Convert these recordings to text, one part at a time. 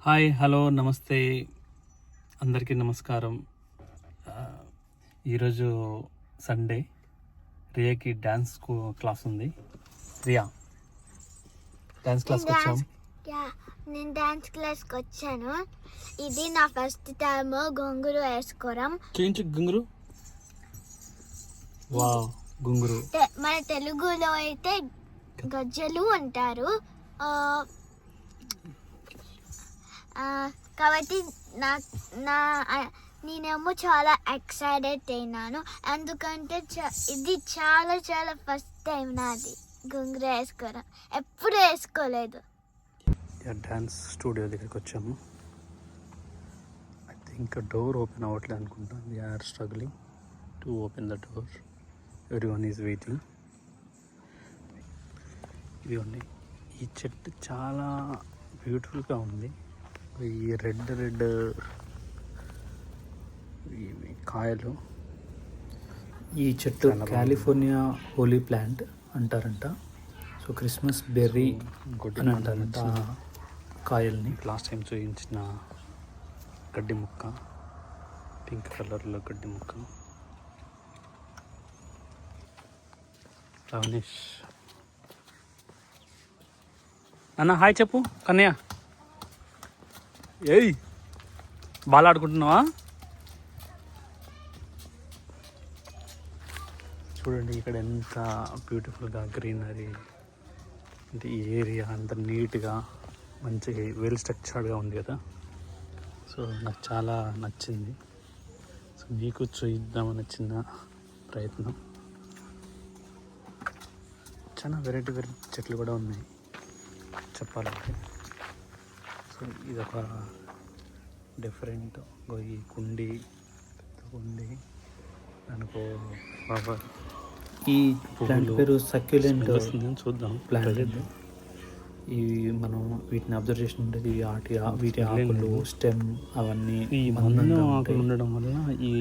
Hi hello నమస్తే అందరికీ నమస్కారం. ఈరోజు సండే, రియాకి డ్యాన్స్ క్లాస్ ఉంది. రియా డ్యాన్స్ క్లాస్కి వచ్చాం. నేను డాన్స్ క్లాస్కి వచ్చాను. ఇది నా ఫస్ట్ టైం గొంగురు వేసుకోవడం. చూపించు గుంగురు. వావ్, గుంగురు మన తెలుగులో అయితే గజ్జలు అంటారు. కాబట్టి నేనేమో చాలా ఎక్సైటెడ్ అయినాను, ఎందుకంటే ఇది చాలా చాలా ఫస్ట్ టైం నాది గుంగురు వేసుకోవడం. ఎప్పుడు వేసుకోలేదు. డ్యాన్స్ స్టూడియో దగ్గరికి వచ్చాము. ఐ థింక్ డోర్ ఓపెన్ అవ్వట్లేదు అనుకుంటా. We are struggling to open the door. Everyone is waiting. ఇదిగోండి, ఈ చెట్టు చాలా బ్యూటిఫుల్గా ఉంది. ఈ రెడ్ కాయలు. ఈ చెట్టు కాలిఫోర్నియా హోలీ ప్లాంట్ అంటారంట. సో క్రిస్మస్ బెర్రీ అని అంటారంట కాయల్ని. లాస్ట్ టైం చూపించిన గడ్డి ముక్క, పింక్ కలర్లో గడ్డి ముక్క. రవనీష్ అన్న హాయ్ చెప్పు. కన్నయ్య, ఏయ్ బాల్ ఆడుకుంటున్నావా? చూడండి ఇక్కడ ఎంత బ్యూటిఫుల్గా గ్రీనరీ, అంటే ఈ ఏరియా అంత నీట్గా మంచి వెల్ స్ట్రక్చర్డ్గా ఉంది కదా. సో నాకు చాలా నచ్చింది. సో మీకు చూద్దామని చిన్న ప్రయత్నం. చాలా వెరైటీ చెట్లు కూడా ఉన్నాయి చెప్పాలంటే. సో ఇదొక డిఫరెంట్ ఈ కుండి, పెద్ద కుండి, దానికో ఫ్లవర్. ఈ ప్లాంట్ పేరు సక్యులెంట్ చూద్దాం ప్లాంట్. ఇవి మనం వీటిని అబ్జర్వ్ చేసి ఉంటుంది. వీటి ఆకులు, స్టెమ్ అవన్నీ ఈ మందంగా ఆకులు ఉండడం వల్ల ఈ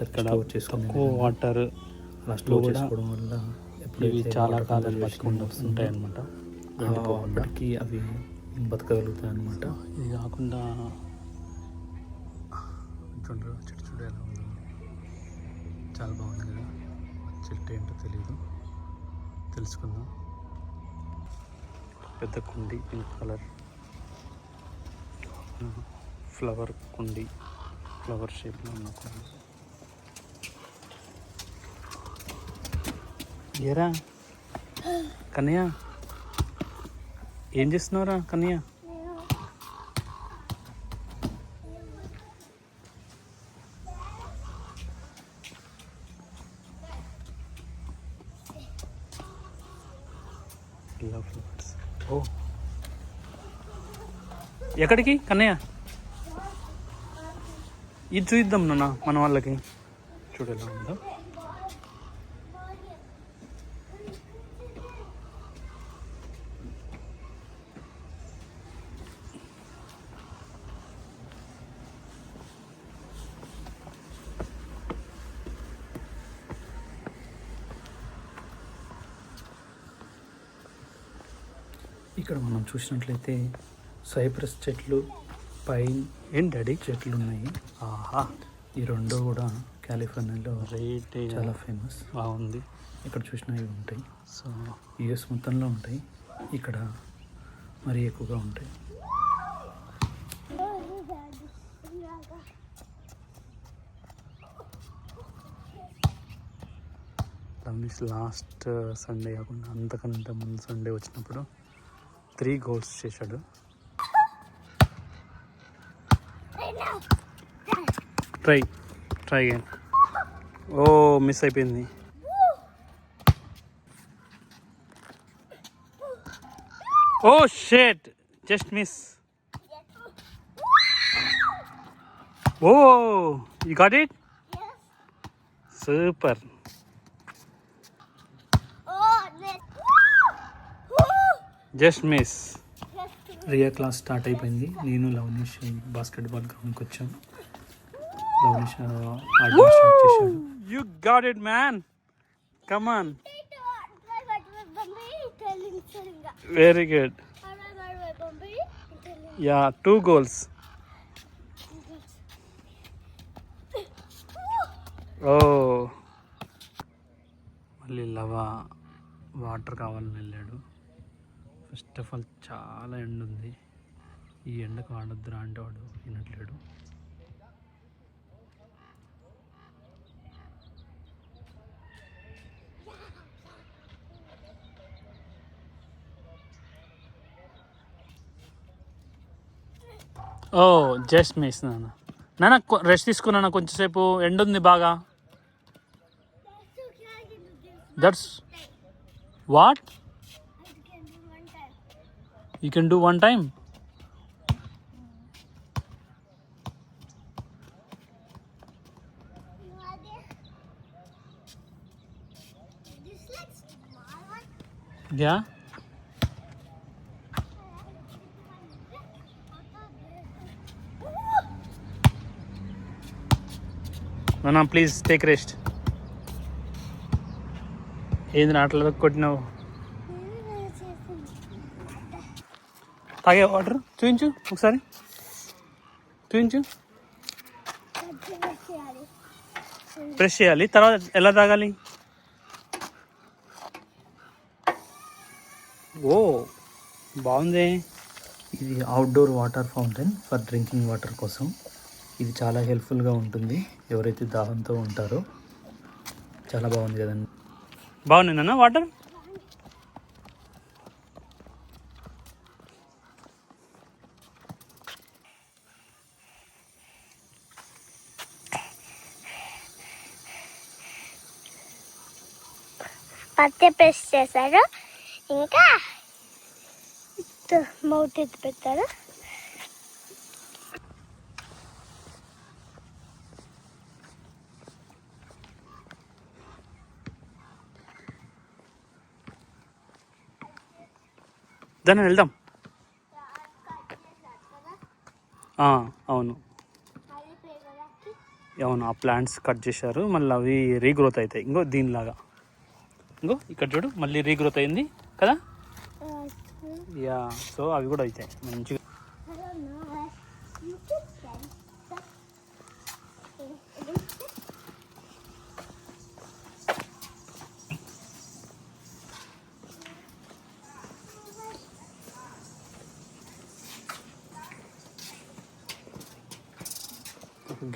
తక్కువ వాటర్ అలా స్టోర్ చేసుకోవడం వల్ల ఇవి చాలా కాలం బతికుండా వస్తుంటాయి అన్నమాట. అప్పటికి అవి బతకగలుగుతాయి అన్నమాట. ఇది కాకుండా చెట్టు చూడ ఎలా ఉంది, చాలా బాగుంది కదా. చెట్టు ఏంటో తెలీదు, తెలుసుకుందాం. పెద్ద కుండి, పింక్ కలర్ ఫ్లవర్ కుండి, ఫ్లవర్ షేప్లో ఉన్న కుండి. ఏరా కన్నయ్య, ఏం చేస్తున్నావురా కన్నయ్య? ఓ ఎక్కడికి కన్నయ్య? ఇది చూద్దాం నాన్న మన వాళ్ళకి. చూడేలా ఉందో. ఇక్కడ మనం చూసినట్లయితే సైప్రస్ చెట్లు, పైన్ ఏంటి డాడీ చెట్లు ఉన్నాయి. ఆహా, ఈ రెండు కూడా కాలిఫోర్నియాలో రేట్ చాలా ఫేమస్. బాగుంది. ఇక్కడ చూసినా ఇవి ఉంటాయి. సో యుఎస్ మొత్తంలో ఉంటాయి, ఇక్కడ మరీ ఎక్కువగా ఉంటాయి. లాస్ట్ సండే కాకుండా అంతకంటే ముందు సండే వచ్చినప్పుడు 3 goals చేశాడు. Try again. ఓ మిస్ అయిపోయింది. Oh shit, just miss. Oh you got it, super. Just miss. Riya class start అయిపోయింది. నేను లవనీష్ బాస్కెట్బాల్ గ్రౌండ్కి వచ్చాను. లవనీష్ ఆడడం స్టార్ట్ చేశాడు. You got it, man. Come on. Very good. Yeah 2 goals. ఓ మళ్ళీ వాటర్ కావాలని వెళ్ళాడు. ఫస్ట్ ఆఫ్ ఆల్ చాలా ఎండ ఉంది, ఈ ఎండకు ఆడొద్దురా అంటే వాడు వినట్లేడు. ఓ జస్ట్ మిస్ నాన్న రెస్ట్ తీసుకున్నా కొంచెంసేపు, ఎండ ఉంది బాగా. That's what you can do 1 time. Yeah నాన్న ప్లీజ్ టేక్ రెస్ట్. ఏంది నాటలో కొట్టినావు? తాగే వాటర్ చూపించు ఒకసారి, చూపించు. ప్రెస్ చేయాలి, తర్వాత ఎలా తాగాలి? ఓ బాగుంది. ఇది outdoor water fountain for drinking water కోసం. ఇది చాలా హెల్ప్ఫుల్గా ఉంటుంది ఎవరైతే దాహంతో ఉంటారో. చాలా బాగుంది కదండి. బాగుంది నాన్న వాటర్. పత్తి ప్రెస్ చేశారు, ఇంకా మౌత్ ఎత్తి పెట్టారు. దాన్ని వెళ్దాం. అవును అవును, ఆ ప్లాంట్స్ కట్ చేశారు, మళ్ళీ అవి రీగ్రోత్ అవుతాయి. ఇంకో దీనిలాగా, ఇంకో ఇక్కడ చూడు మళ్ళీ రీగ్రోత్ అయింది కదా. యా, సో అవి కూడా అవుతాయి మంచిగా.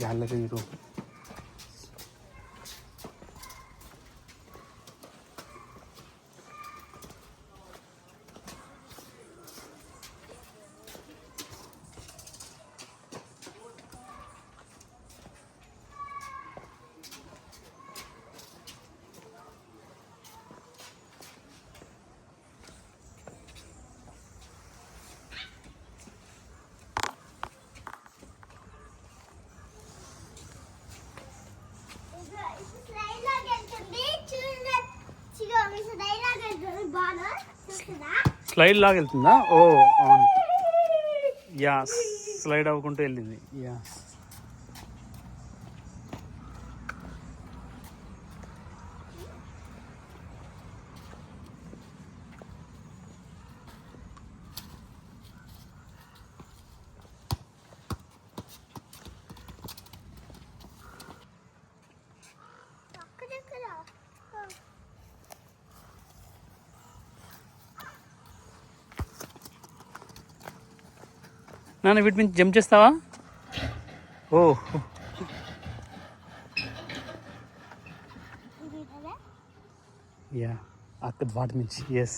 Gallery room. స్లైడ్ లాగా వెళ్తుందా? ఓ అవును, యా స్లైడ్ అవ్వకుంటూ వెళ్ళింది. యా నాన్న వీటి నుంచి జంప్ చేస్తావా? ఓ యా అక్కడ వాటి నుంచి. ఎస్,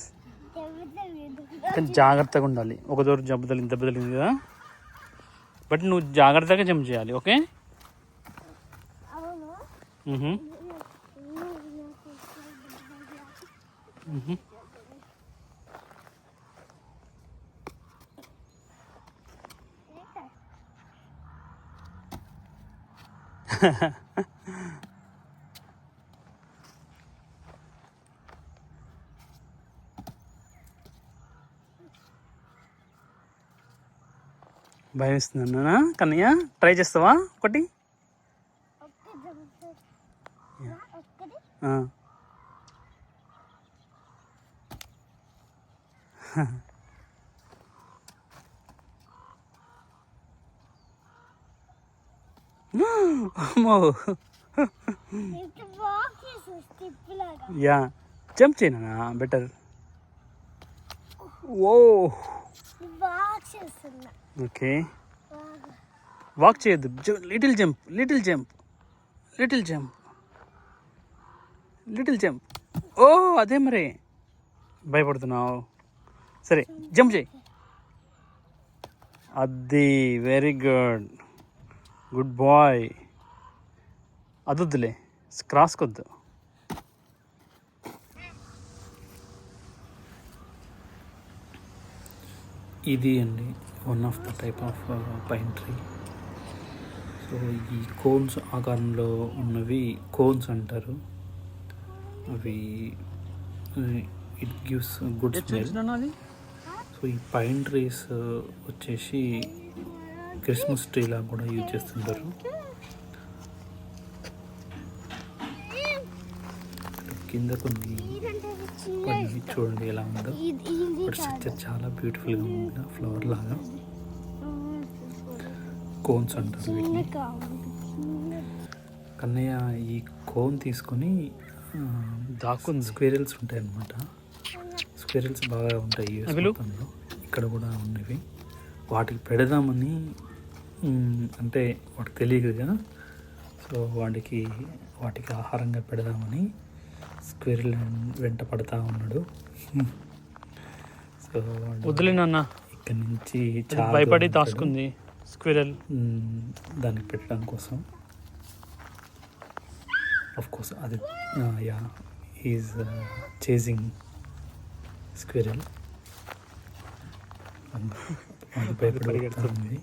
కానీ జాగ్రత్తగా ఉండాలి. ఒక దూరం జంప్ దెబ్బతలింది కదా, బట్ నువ్వు జాగ్రత్తగా జంప్ చేయాలి. ఓకే. భయం ఇస్తుందన్నా కన్నయ్య, ట్రై చేస్తావా ఒకటి? అమ్మో యా జంప్ చేయనా బెటర్. ఓ ఓకే వాక్ చేయొద్దు. Little jump little jump little jump little jump. Oh అదే మరి భయపడుతున్నావు. సరే జంప్ చేయి. అది వెరీ గుడ్ గుడ్ బాయ్. అదొద్దులే క్రాస్కొద్దు. ఇది అండి one of the type of pine tree. So ఈ కోన్స్ ఆకారంలో ఉన్నవి కోన్స్ అంటారు. అవి ఇట్ గివ్స్ గుడ్ స్మెల్. అది సో ఈ పైన్ ట్రీస్ వచ్చేసి క్రిస్మస్ ట్రీలా కూడా యూజ్ చేస్తుంటారు. కింద కొన్ని చూడండి ఎలా ఉందో. బట్ స్ట్రక్చర్ చాలా బ్యూటిఫుల్గా ఉంది. ఫ్లవర్ లాగా కోన్స్ అంటారు వీటిని. కన్నయ్య ఈ కోన్ తీసుకొని దాక్కుని స్క్వేరల్స్ ఉంటాయి అన్నమాట. స్క్వేరల్స్ బాగా ఉంటాయి US మొత్తంలో. ఇక్కడ కూడా ఉన్నవి. వాటికి పెడదామని అంటే వాటికి తెలియదు కదా. సో వాటికి ఆహారంగా పెడదామని స్క్వేరల్ వెంట పడతా ఉన్నాడు. సో వదిలేనన్నా ఇక్కడ నుంచి భయపడి దాచుకుంది స్క్విరల్ దానికి పెట్టడం కోసం. ఆఫ్ కోర్స్ అది యా ఈజ్ చేజింగ్ స్క్విరల్. అది భయపడి.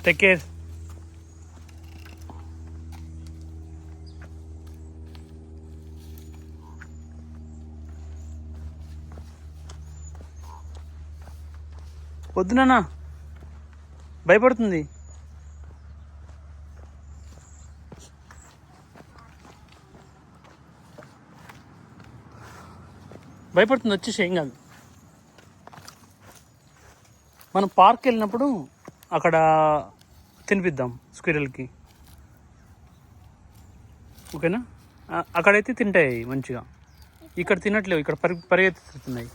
Take care. వద్దు నాన్న భయపడుతుంది. వచ్చేసి ఏం కాదు. మనం పార్క్ వెళ్ళినప్పుడు అక్కడ తినిపిద్దాం స్క్విరల్కి. ఓకేనా? అక్కడైతే తింటాయి మంచిగా. ఇక్కడ తినట్లేవు. ఇక్కడ పరిగెత్తుతున్నాయి.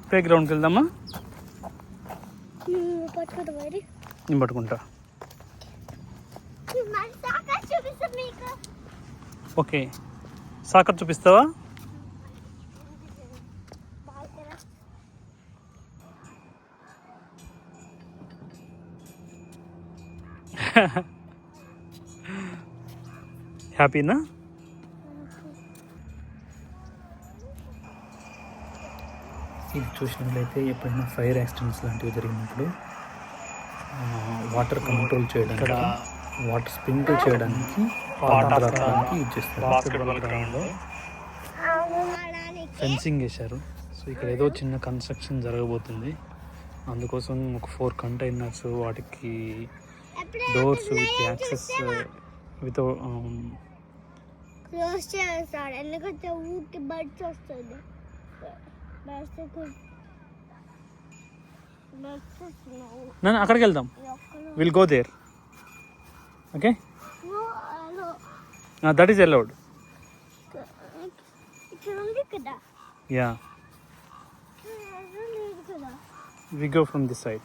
ప్లే గ్రౌండ్కి వెళ్దామా? నేను పట్టుకుంటా. ఓకే సాకర్ చూపిస్తావా? హ్యాపీనా? ఇది చూసినట్లయితే ఎప్పుడైనా ఫైర్ యాక్సిడెంట్స్ లాంటివి జరిగినప్పుడు వాటర్ కంట్రోల్ చేయడానికి, వాటర్ స్ప్రింకిల్ చేయడానికి యూజ్ చేస్తారు. బాస్కెట్బాల్ గ్రౌండ్లో ఫెన్సింగ్ వేశారు. సో ఇక్కడ ఏదో చిన్న కన్స్ట్రక్షన్ జరగబోతుంది. అందుకోసం ఒక 4 కంటైనర్స్, వాటికి doors with access with close చేస్తాడు. ఎందుకంటే ఊరికి బర్డ్స్ వస్తుంది. నన్ను అక్కడికి వెళ్దాం. Will go there. Okay that is allowed. Yeah we go from this side.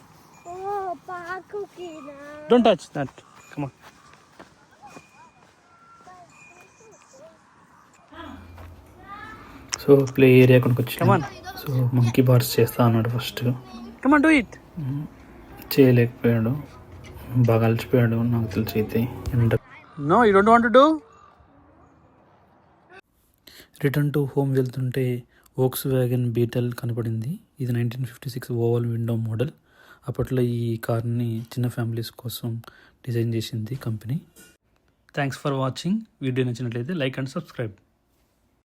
Don't touch that. Come on. So play area కొనుక్కి వచ్చి Come on. So monkey bars చేస్తా అన్నాడు first. Come on, do it. చేయలేకపోయాడు. బాగా అలసిపోయాడు నాకు తెలిసి అయితే. No, you don't want to do? Return to home వెళ్తుంటే వోక్స్ వ్యాగన్ బీటల్ కనపడింది. ఇది 1956 ఓవల్ విండో మోడల్. అప్పట్లో ఈ కార్ని చిన్న ఫ్యామిలీస్ కోసం డిజైన్ చేసింది company. Thanks for watching. Video నచ్చినట్లయితే లైక్ అండ్ సబ్స్క్రైబ్.